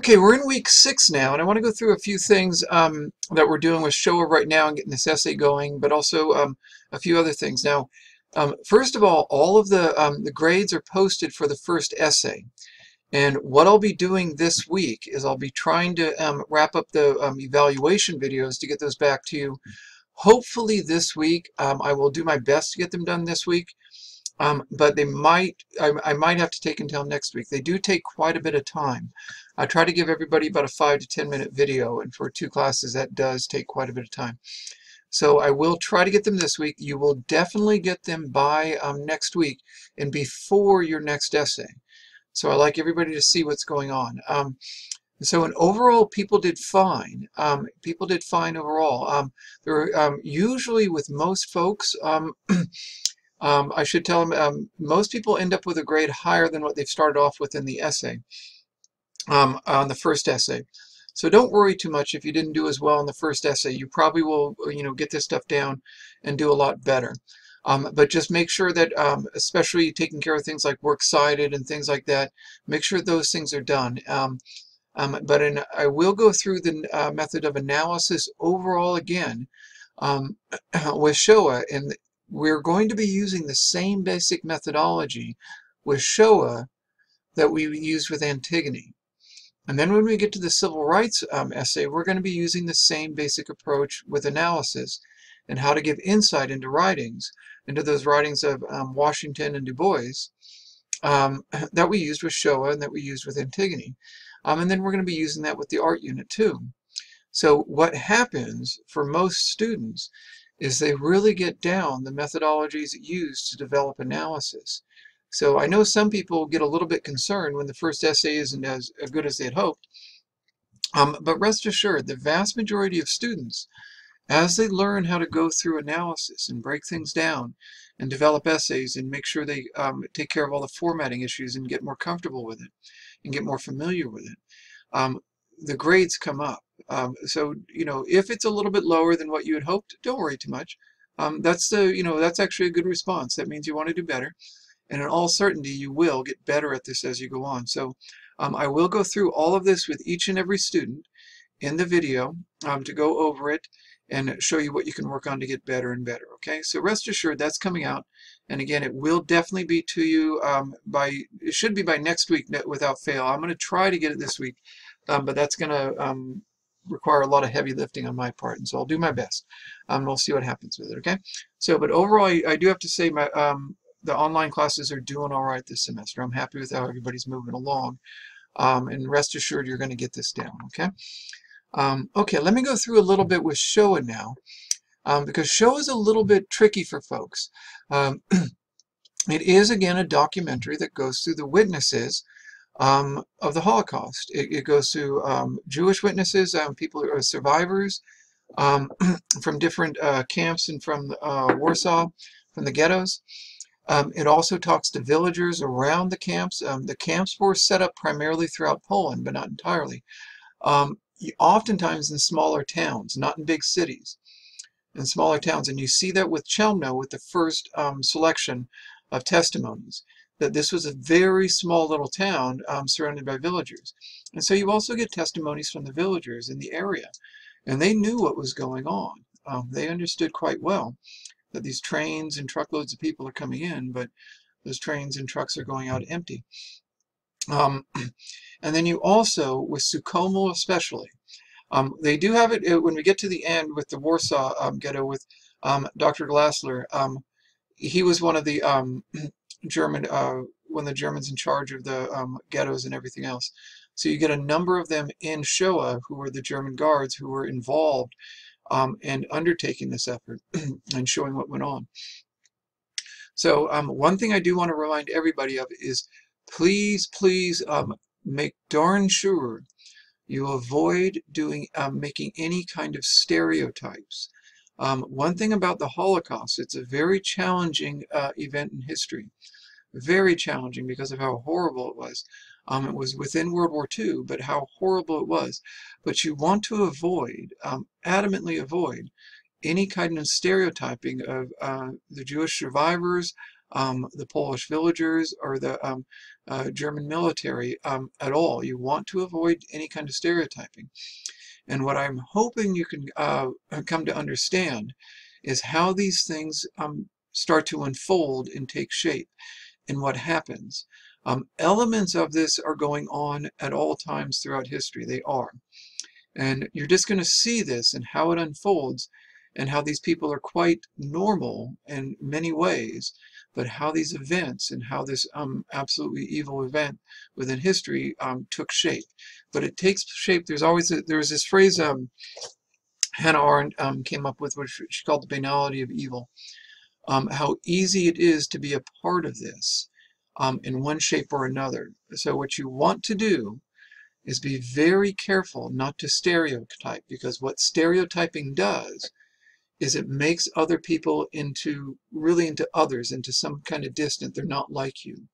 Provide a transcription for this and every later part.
Okay, we're in week 6 now, and I want to go through a few things that we're doing with Showa right now and getting this essay going, but also a few other things. Now, first of all of the grades are posted for the first essay. And what I'll be doing this week is I'll be trying to wrap up the evaluation videos to get those back to you. Hopefully this week. I will do my best to get them done this week. But I might have to take until next week. They do take quite a bit of time. I try to give everybody about a 5 to 10 minute video, and for 2 classes that does take quite a bit of time. So I will try to get them this week. You will definitely get them by next week and before your next essay. So I like everybody to see what's going on. So in overall, people did fine. People did fine overall. There were, usually with most folks, I should tell them most people end up with a grade higher than what they've started off with in the essay, on the first essay. So don't worry too much if you didn't do as well in the first essay. You probably will, get this stuff down and do a lot better. But just make sure that, especially taking care of things like works cited and things like that, make sure those things are done. I will go through the method of analysis overall again with Showa, and we're going to be using the same basic methodology with Showa that we used with Antigone. And then when we get to the civil rights essay, we're going to be using the same basic approach with analysis and how to give insight into those writings of Washington and Du Bois that we used with Showa and that we used with Antigone. And then we're going to be using that with the art unit too. So what happens for most students is they really get down the methodologies used to develop analysis. So I know some people get a little bit concerned when the first essay isn't as good as they had hoped. But rest assured, the vast majority of students, as they learn how to go through analysis and break things down and develop essays and make sure they take care of all the formatting issues and get more comfortable with it and get more familiar with it, the grades come up. So, if it's a little bit lower than what you had hoped, don't worry too much. That's actually a good response. That means you want to do better. And in all certainty, you will get better at this as you go on. So I will go through all of this with each and every student in the video to go over it and show you what you can work on to get better and better. Okay, so rest assured that's coming out. And again, it will definitely be to you it should be by next week without fail. I'm going to try to get it this week, but that's going to require a lot of heavy lifting on my part, and so I'll do my best. We'll see what happens with it. Okay, so but overall, I do have to say the online classes are doing all right this semester. I'm happy with how everybody's moving along, and rest assured you're going to get this down. Okay. Okay, let me go through a little bit with Showa now, because Showa is a little bit tricky for folks. It is, again, a documentary that goes through the witnesses of the Holocaust. It goes through Jewish witnesses, people who are survivors from different camps and from Warsaw, from the ghettos. It also talks to villagers around the camps. The camps were set up primarily throughout Poland, but not entirely. Oftentimes in smaller towns, not in big cities, in smaller towns. And you see that with Chelmno, with the first selection of testimonies, that this was a very small little town surrounded by villagers. And so you also get testimonies from the villagers in the area. And they knew what was going on. They understood quite well that these trains and truckloads of people are coming in, but those trains and trucks are going out empty. And then you also, with Sukhomel especially, they do have it when we get to the end with the Warsaw ghetto with Dr. Glassler. He was one of the one of the Germans in charge of the ghettos and everything else. So you get a number of them in Showa who were the German guards who were involved in undertaking this effort and showing what went on. So one thing I do want to remind everybody of is please make darn sure you avoid making any kind of stereotypes. One thing about the Holocaust, it's a very challenging event in history. Very challenging because of how horrible it was. It was within World War II, but how horrible it was. But you want to avoid, adamantly avoid, any kind of stereotyping of the Jewish survivors, the Polish villagers, or the German military at all. You want to avoid any kind of stereotyping. And what I'm hoping you can come to understand is how these things start to unfold and take shape and what happens. Elements of this are going on at all times throughout history. They are. And you're just going to see this and how it unfolds and how these people are quite normal in many ways, but how these events and how this absolutely evil event within history took shape. But it takes shape. There's this phrase Hannah Arendt came up with, which she called the banality of evil. How easy it is to be a part of this in one shape or another. So what you want to do is be very careful not to stereotype, because what stereotyping does is it makes other people into others, into some kind of distant. They're not like you.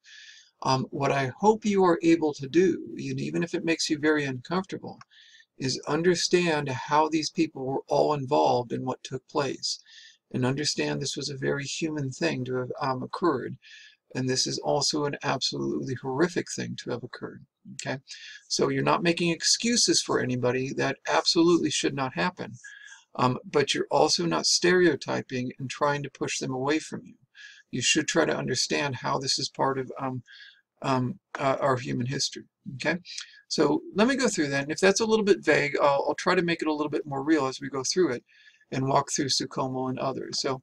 What I hope you are able to do, even if it makes you very uncomfortable, is understand how these people were all involved in what took place, and understand this was a very human thing to have occurred. And this is also an absolutely horrific thing to have occurred. Okay, so you're not making excuses for anybody. That absolutely should not happen. But you're also not stereotyping and trying to push them away from you. You should try to understand how this is part of our human history. Okay, so let me go through that. And if that's a little bit vague, I'll try to make it a little bit more real as we go through it and walk through Sukhumel and others. So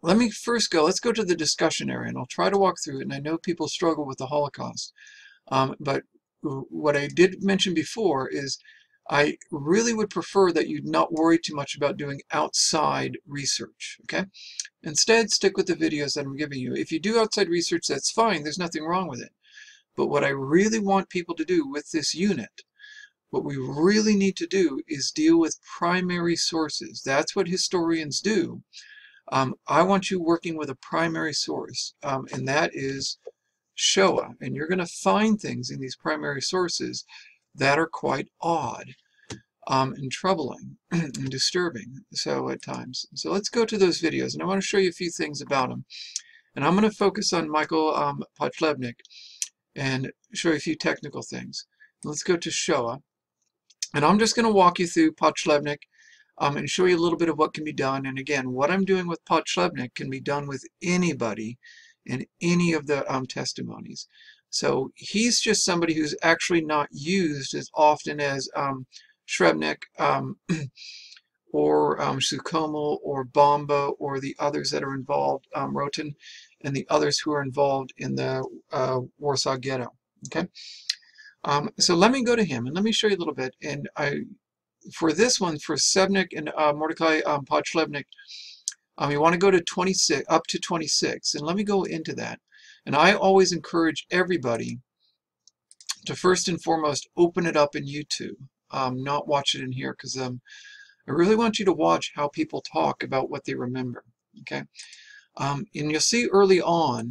let's go to the discussion area, and I'll try to walk through it. And I know people struggle with the Holocaust, but what I did mention before is I really would prefer that you not worry too much about doing outside research, okay? Instead, stick with the videos that I'm giving you. If you do outside research, that's fine. There's nothing wrong with it. But what I really want people to do with this unit, what we really need to do is deal with primary sources. That's what historians do. I want you working with a primary source, and that is Shoah. And you're going to find things in these primary sources that are quite odd and troubling and disturbing, so at times. So let's go to those videos, and I want to show you a few things about them. And I'm going to focus on Michael Podlebnik and show you a few technical things. Let's go to Shoah. And I'm just going to walk you through Podlebnik and show you a little bit of what can be done. And again, what I'm doing with Podlebnik can be done with anybody in any of the testimonies. So he's just somebody who's actually not used as often as Srebrenik or Sukhumel or Bomba or the others that are involved, Roten, and the others who are involved in the Warsaw Ghetto. Okay, so let me go to him and let me show you a little bit. And for this one, for Sebnik and Mordecai Podlebnik, you want to go to 26, up to 26, and let me go into that. And I always encourage everybody to first and foremost open it up in YouTube, not watch it in here, because I really want you to watch how people talk about what they remember. Okay, and you'll see early on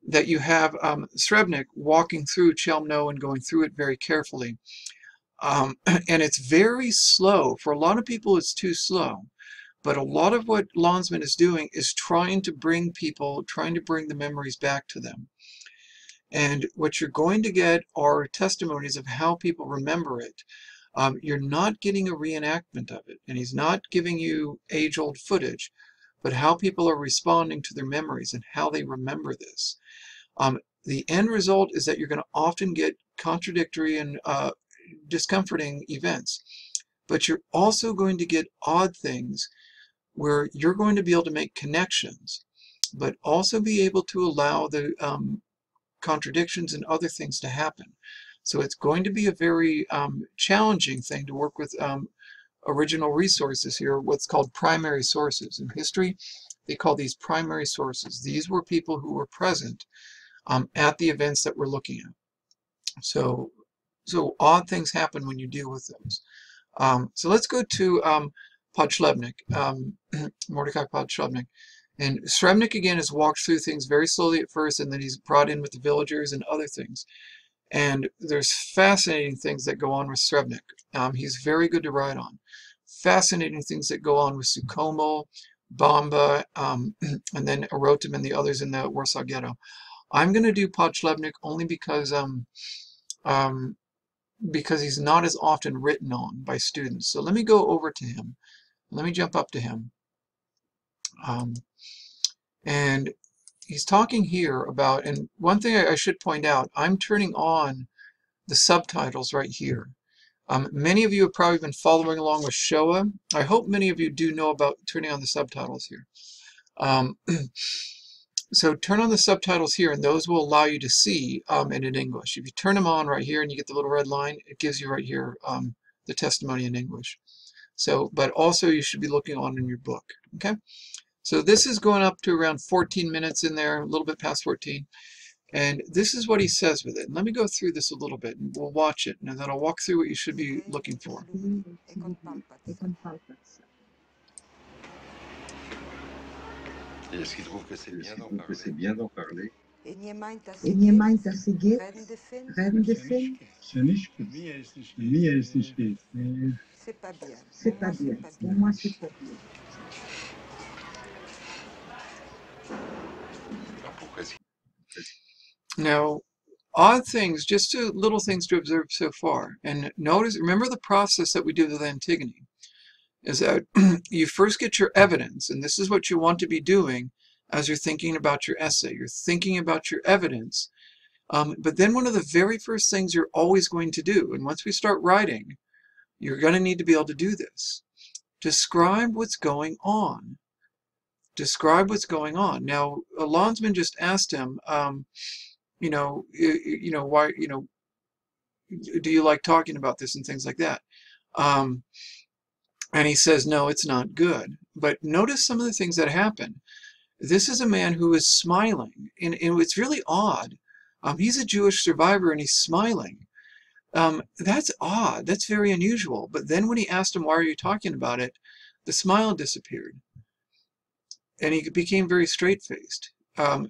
that you have Srebrenik walking through Chelmno and going through it very carefully. And it's very slow. For a lot of people, it's too slow. But a lot of what Landsman is doing is trying to bring the memories back to them. And what you're going to get are testimonies of how people remember it. You're not getting a reenactment of it, and he's not giving you age-old footage, but how people are responding to their memories and how they remember this. The end result is that you're going to often get contradictory and discomforting events, but you're also going to get odd things where you're going to be able to make connections, but also be able to allow the contradictions and other things to happen. So it's going to be a very challenging thing to work with original resources here, what's called primary sources. In history, they call these primary sources. These were people who were present at the events that we're looking at. So odd things happen when you deal with those. So let's go to Podlebnik, Mordecai Podlebnik. And Srebrenik, again, has walked through things very slowly at first, and then he's brought in with the villagers and other things. And there's fascinating things that go on with Srebrenik. He's very good to write on. Fascinating things that go on with Sukhumel, Bomba, and then Rotem and the others in the Warsaw Ghetto. I'm going to do Podschlebnik only because he's not as often written on by students. So let me go over to him. Let me jump up to him. And he's talking here about, and one thing I should point out, I'm turning on the subtitles right here. Many of you have probably been following along with Shoah. I hope many of you do know about turning on the subtitles here. So turn on the subtitles here, and those will allow you to see it in English. If you turn them on right here and you get the little red line, it gives you right here the testimony in English. So, but also you should be looking on in your book. Okay. So this is going up to around 14 minutes in there, a little bit past 14. And this is what he says with it. Let me go through this a little bit, and we'll watch it, and then I'll walk through what you should be looking for. Est-ce qu'il trouve que c'est bien d'en parler? En je meint, dass sie geht, reden deswegen? Mir ist nicht geht. C'est pas bien. Pour moi, c'est pas bien. Now, odd things, just little things to observe so far. And notice, remember the process that we did with Antigone, is that you first get your evidence, and this is what you want to be doing as you're thinking about your essay. You're thinking about your evidence. But then one of the very first things you're always going to do, and once we start writing, you're going to need to be able to do this. Describe what's going on. Describe what's going on. Now, Landsman just asked him, why, do you like talking about this and things like that? And he says, no, it's not good. But notice some of the things that happen. This is a man who is smiling, and it's really odd. He's a Jewish survivor, and he's smiling. That's odd. That's very unusual. But then when he asked him, why are you talking about it, the smile disappeared. And he became very straight-faced.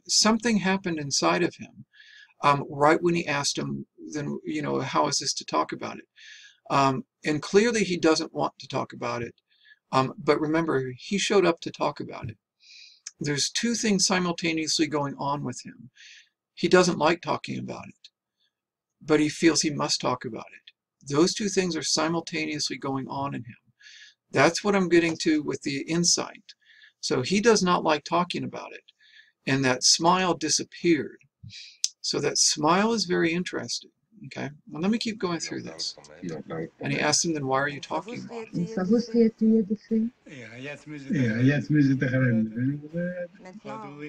Something happened inside of him right when he asked him, then, how is this to talk about it? And clearly he doesn't want to talk about it. But remember, he showed up to talk about it. There's two things simultaneously going on with him. He doesn't like talking about it, but he feels he must talk about it. Those two things are simultaneously going on in him. That's what I'm getting to with the insight. So he does not like talking about it, and that smile disappeared. So that smile is very interesting. Okay, well, let me keep going through this. And he asked him, then why are you talking about it? Ça vous serait tué de fait? Jetzt müssen Sie daran. Maintenant,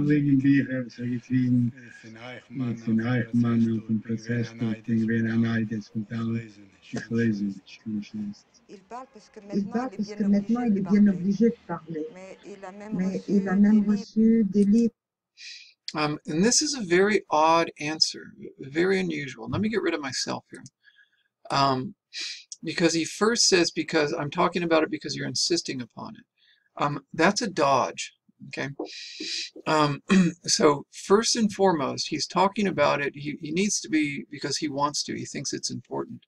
wegen Bücher, so gefallen, von Eichmann auf dem Prozess, gegen wen Neides und dann, ich lese nicht, kann ich nicht. il parle parce que maintenant il est bien obligé de parler. Mais il a même reçu des livres. And this is a very odd answer, very unusual. Let me get rid of myself here. Because he first says, because I'm talking about it because you're insisting upon it. That's a dodge, okay? So first and foremost, he's talking about it. He needs to be, because he wants to. He thinks it's important.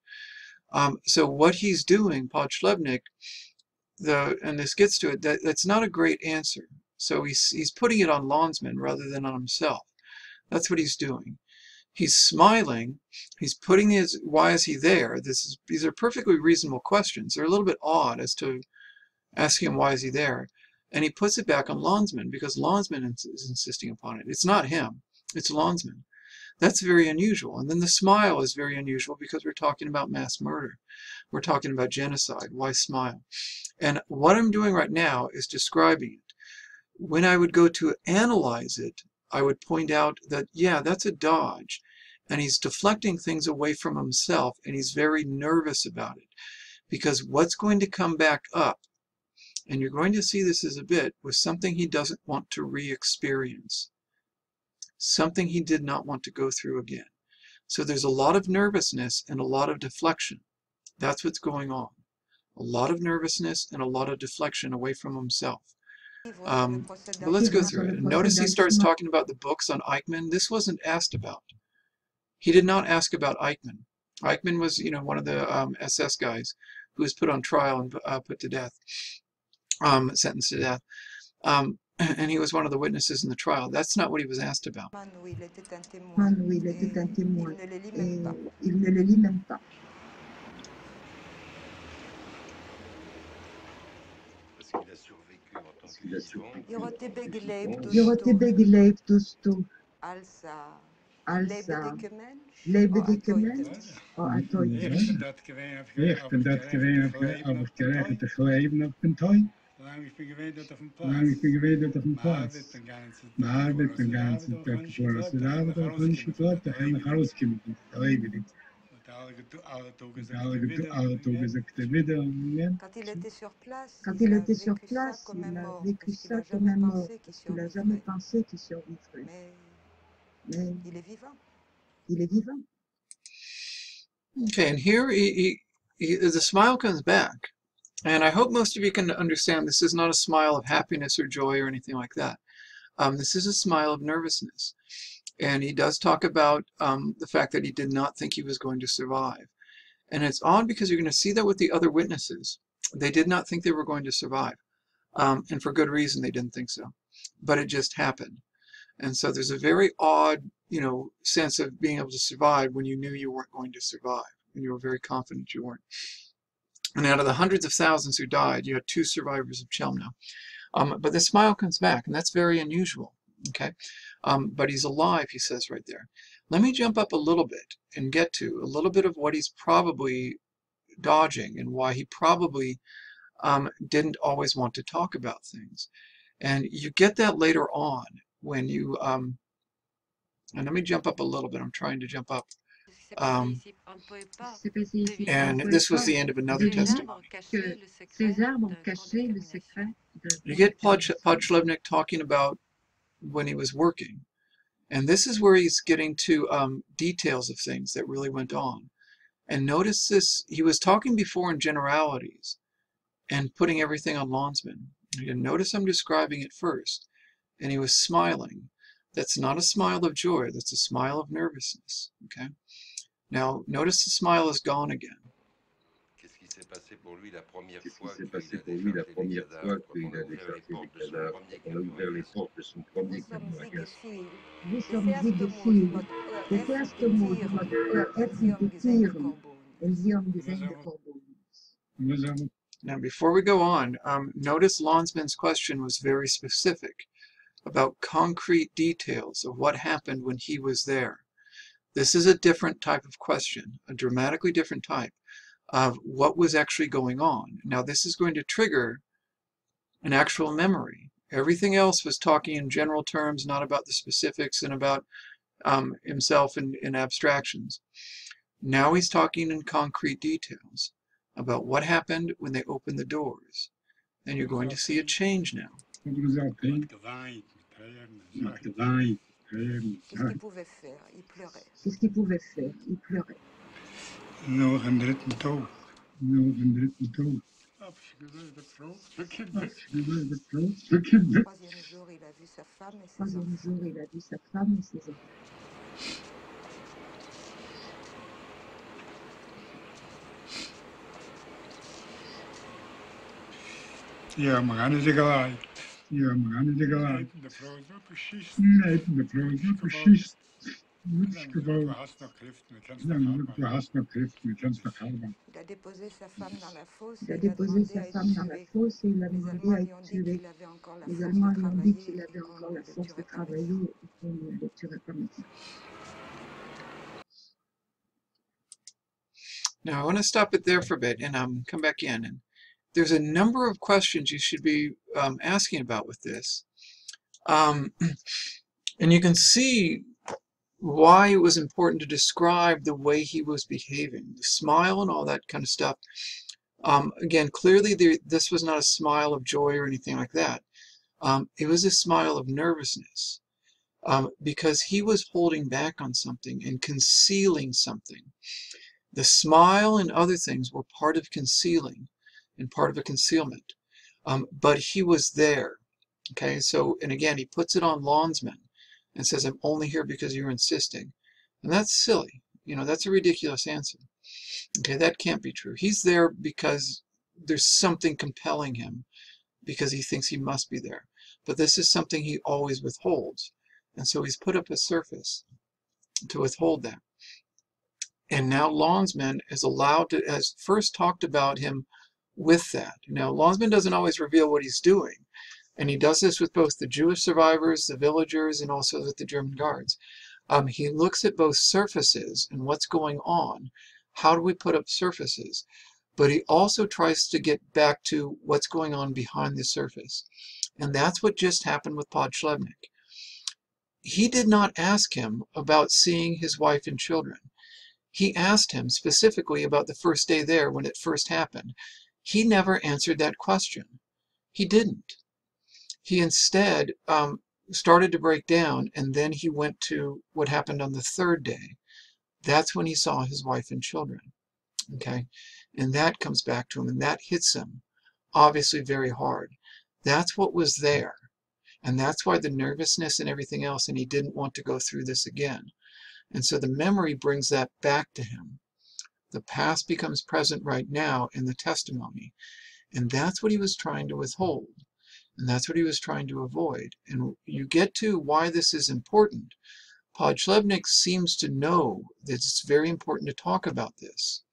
So what he's doing, Podschlebnik, and this gets to it, that's not a great answer. So he's putting it on Landsman rather than on himself. That's what he's doing. He's smiling. He's putting his, why is he there? These are perfectly reasonable questions. They're a little bit odd as to asking him why is he there. And he puts it back on Landsman because Landsman is insisting upon it. It's not him. It's Landsman. That's very unusual. And then the smile is very unusual because we're talking about mass murder. We're talking about genocide. Why smile? And what I'm doing right now is describing it. When I would go to analyze it, I would point out that, yeah, that's a dodge. And he's deflecting things away from himself, and he's very nervous about it. Because what's going to come back up, and you're going to see this as a bit, was something he doesn't want to re-experience. Something he did not want to go through again. So there's a lot of nervousness and a lot of deflection. That's what's going on. A lot of nervousness and a lot of deflection away from himself. But let's go through it. And notice he starts talking about the books on Eichmann. This wasn't asked about. He did not ask about Eichmann. Eichmann was, one of the SS guys who was put on trial and put to death, sentenced to death. and he was one of the witnesses in the trial. That's not what he was asked about. où il était un témoin Où il était un et témoin il ne le lit et même pas. il ne le lit même pas. Parce qu'il a survécu en tant que Irotebeg vivant. lebt Jorotebeg leibtust du als als lebendige Mensch lebendige oder mens of een dood Echt, mens? dat geween Echt, en dat geween over krijgen te geleven op een tooi. Zolang ik ben geweest dat op een Zolang ik ben plaats. geweest dat op een Maar plaats. dit een ganze Maar met tijd een voor ganse als tijd voor als de dagen door een schifat, dan gaan we uitkomen van het leven niet. alle togen Met alle togen zakte widden. quand il était sur place, Quand il il a était sur vécu ça place, comme un il a mort, vécu parce qu'il ça n'a comme jamais un mort, pensé qu'il parce qu'il n'a jamais survivrait. pensé qu'il survivrait. Mais Mais il est vivant. il est vivant. Okay, and here the smile comes back. And I hope most of you can understand this is not a smile of happiness or joy or anything like that. This is a smile of nervousness. And he does talk about the fact that he did not think he was going to survive. And it's odd because you're going to see that with the other witnesses. They did not think they were going to survive. And for good reason they didn't think so. But it just happened. And so there's a very odd, sense of being able to survive when you knew you weren't going to survive. And you were very confident you weren't. And out of the hundreds of thousands who died, you had 2 survivors of Chelmno. But the smile comes back, and that's very unusual. Okay, but he's alive, he says right there. Let me jump up a little bit and get to a little bit of what he's probably dodging and why he probably didn't always want to talk about things. And you get that later on when you, and let me jump up a little bit. I'm trying to jump up. And this was the end of another testimony. Ces arbres cachaient le secret de You get Podchlevnik talking about when he was working. And this is where he's getting to details of things that really went on. And notice this, he was talking before in generalities and putting everything on Landsman. And notice I'm describing it first. And he was smiling. That's not a smile of joy, that's a smile of nervousness. Okay? Now, notice the smile is gone again. Qu'est-ce qui s'est passé pour lui la première Qu'est-ce fois qui s'est passé pour lui la première fois qu'il a déchargé les cadavres, qu'on a ouvert les portes de son premier Nous sommes camion à gaz? Ziegefeld. Wir Das sommen erste Ziegefeld. Mot Das erste Mal hat Effektivieren und sie haben gesehen Korbon. Now, before we go on, notice Landsman's question was very specific about concrete details of what happened when he was there. This is a different type of question, a dramatically different type of what was actually going on. Now, this is going to trigger an actual memory. Everything else was talking in general terms, not about the specifics and about himself in abstractions. Now he's talking in concrete details about what happened when they opened the doors. And you're going to see a change now. Qu'est-ce qu'il pouvait faire? Il pleurait. Qu'est-ce qu'il pouvait faire? Il pleurait. Nog een dritten toog. Nog een dritten toog. Afgewezen vrouw. Afgewezen vrouw. Troisième jour, il a vu sa femme et ses Troisième enfants. jour, il a vu sa femme et ses enfants. Ja, we gaan eens gelijk. Ja, we gaan niet gelijk. De vrouw is wel precies. Nee, de vrouw is wel precies. Het is Du gewoon. hast noch Kräfte, du kannst Ja, noch du arbeiten. hast noch Kräfte, du kannst noch arbeiten. Il a déposé sa femme dans la fosse Il et a il a déposé demandé sa à être femme dans la tué. fosse et il a Les demandé Allemands à lui être ont dit tué. qu'il avait encore la Les force Allemands de lui ont dit travailler qu'il et avait qu'on encore ne la le force de tuerait pas comme travailler et qu'on ne le tuerait pas comme ça. Now, I want to stop it there for a bit and come back in. And there's a number of questions you should be asking about with this. And you can see why it was important to describe the way he was behaving, the smile and all that kind of stuff. Again, clearly this was not a smile of joy or anything like that. It was a smile of nervousness because he was holding back on something and concealing something. The smile and other things were part of concealing and part of a concealment. But he was there. Okay, so, and again, he puts it on Landsman and says, I'm only here because you're insisting. And that's silly. That's a ridiculous answer. Okay, that can't be true. He's there because there's something compelling him, because he thinks he must be there. but this is something he always withholds. And so he's put up a surface to withhold that. And now Landsman is allowed to, has first talked about him with that. Now, Landsman doesn't always reveal what he's doing. And he does this with both the Jewish survivors, the villagers, and also with the German guards. He looks at both surfaces and what's going on. How do we put up surfaces? But he also tries to get back to what's going on behind the surface. And that's what just happened with Podschlebnik. He did not ask him about seeing his wife and children. He asked him specifically about the first day there when it first happened. He never answered that question. He didn't. He instead started to break down, and then he went to what happened on the third day. That's when he saw his wife and children. Okay? And that comes back to him, and that hits him, obviously very hard. That's what was there. And that's why the nervousness and everything else, and he didn't want to go through this again. And so the memory brings that back to him. The past becomes present right now in the testimony. And that's what he was trying to withhold. And that's what he was trying to avoid. And you get to why this is important. Podschlebnik seems to know that it's very important to talk about this.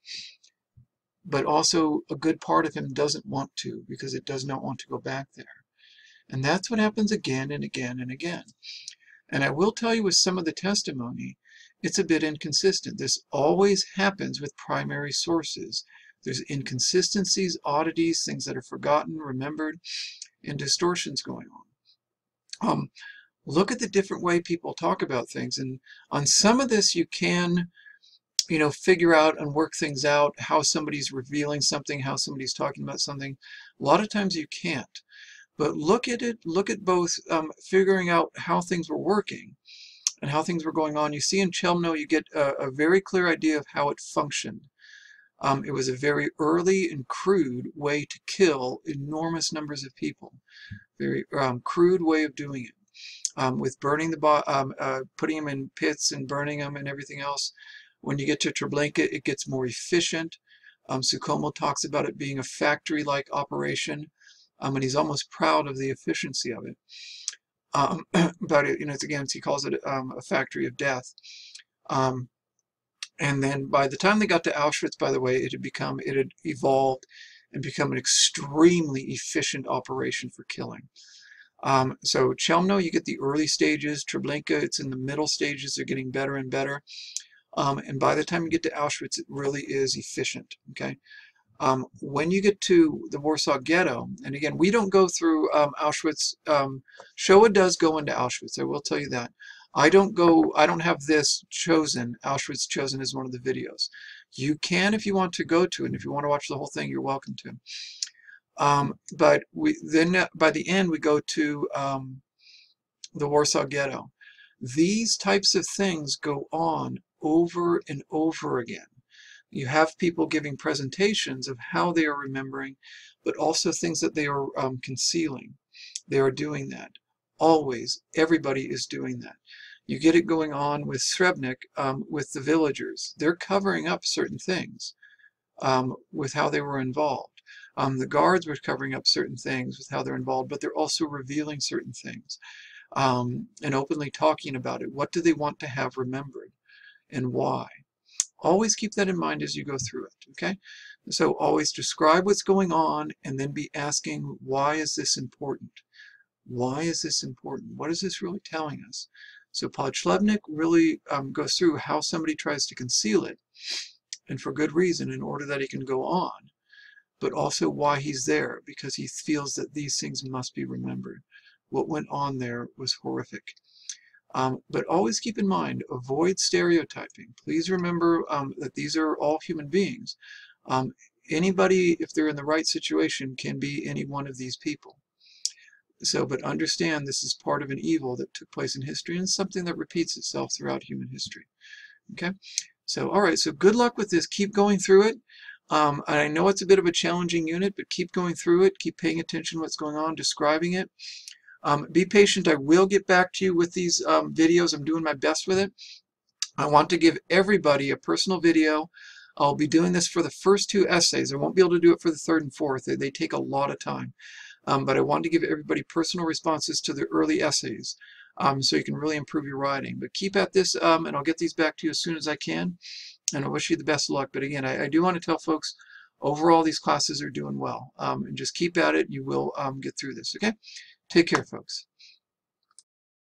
But also a good part of him doesn't want to, because it does not want to go back there. And that's what happens again and again and again. And I will tell you with some of the testimony, it's a bit inconsistent. This always happens with primary sources. There's inconsistencies, oddities, things that are forgotten, remembered, and distortions going on. Look at the different way people talk about things. And on some of this, you can, figure out and work things out, how somebody's revealing something, how somebody's talking about something. A lot of times you can't. But look at it, look at both figuring out how things were working and how things were going on. You see in Chelmno, you get a very clear idea of how it functioned. It was a very early and crude way to kill enormous numbers of people. Very crude way of doing it. With burning putting them in pits and burning them and everything else. When you get to Treblinka, it gets more efficient. Sukhomel talks about it being a factory-like operation. And he's almost proud of the efficiency of it. But he calls it a factory of death. And then by the time they got to Auschwitz, by the way, it had evolved and become an extremely efficient operation for killing. So Chelmno, you get the early stages. Treblinka, it's in the middle stages. They're getting better and better. And by the time you get to Auschwitz, it really is efficient. Okay. When you get to the Warsaw Ghetto, and again, we don't go through Auschwitz. Shoah does go into Auschwitz. I will tell you that. I don't have this chosen, Auschwitz chosen as one of the videos. You can if you want to go to it, and if you want to watch the whole thing, you're welcome to. But then by the end, we go to the Warsaw Ghetto. These types of things go on over and over again. You have people giving presentations of how they are remembering, but also things that they are concealing. They are doing that. Always, everybody is doing that. You get it going on with Srebrenik, with the villagers. They're covering up certain things with how they were involved. The guards were covering up certain things with how they're involved, but they're also revealing certain things and openly talking about it. What do they want to have remembered and why? Always keep that in mind as you go through it, okay? So always describe what's going on and then be asking, why is this important? Why is this important? What is this really telling us? So Podschlebnik really goes through how somebody tries to conceal it, and for good reason, in order that he can go on, but also why he's there, because he feels that these things must be remembered. What went on there was horrific. But always keep in mind, avoid stereotyping. Please remember that these are all human beings. Anybody, if they're in the right situation, can be any one of these people. So, but understand this is part of an evil that took place in history and something that repeats itself throughout human history. Okay? So, all right, so good luck with this. Keep going through it. And I know it's a bit of a challenging unit, but keep going through it. Keep paying attention to what's going on, describing it. Be patient. I will get back to you with these videos. I'm doing my best with it. I want to give everybody a personal video. I'll be doing this for the first two essays. I won't be able to do it for the third and fourth. They take a lot of time. but I wanted to give everybody personal responses to the early essays so you can really improve your writing. But keep at this, and I'll get these back to you as soon as I can, and I wish you the best of luck. But again, I do want to tell folks, overall, these classes are doing well, and just keep at it. You will get through this, okay? Take care, folks.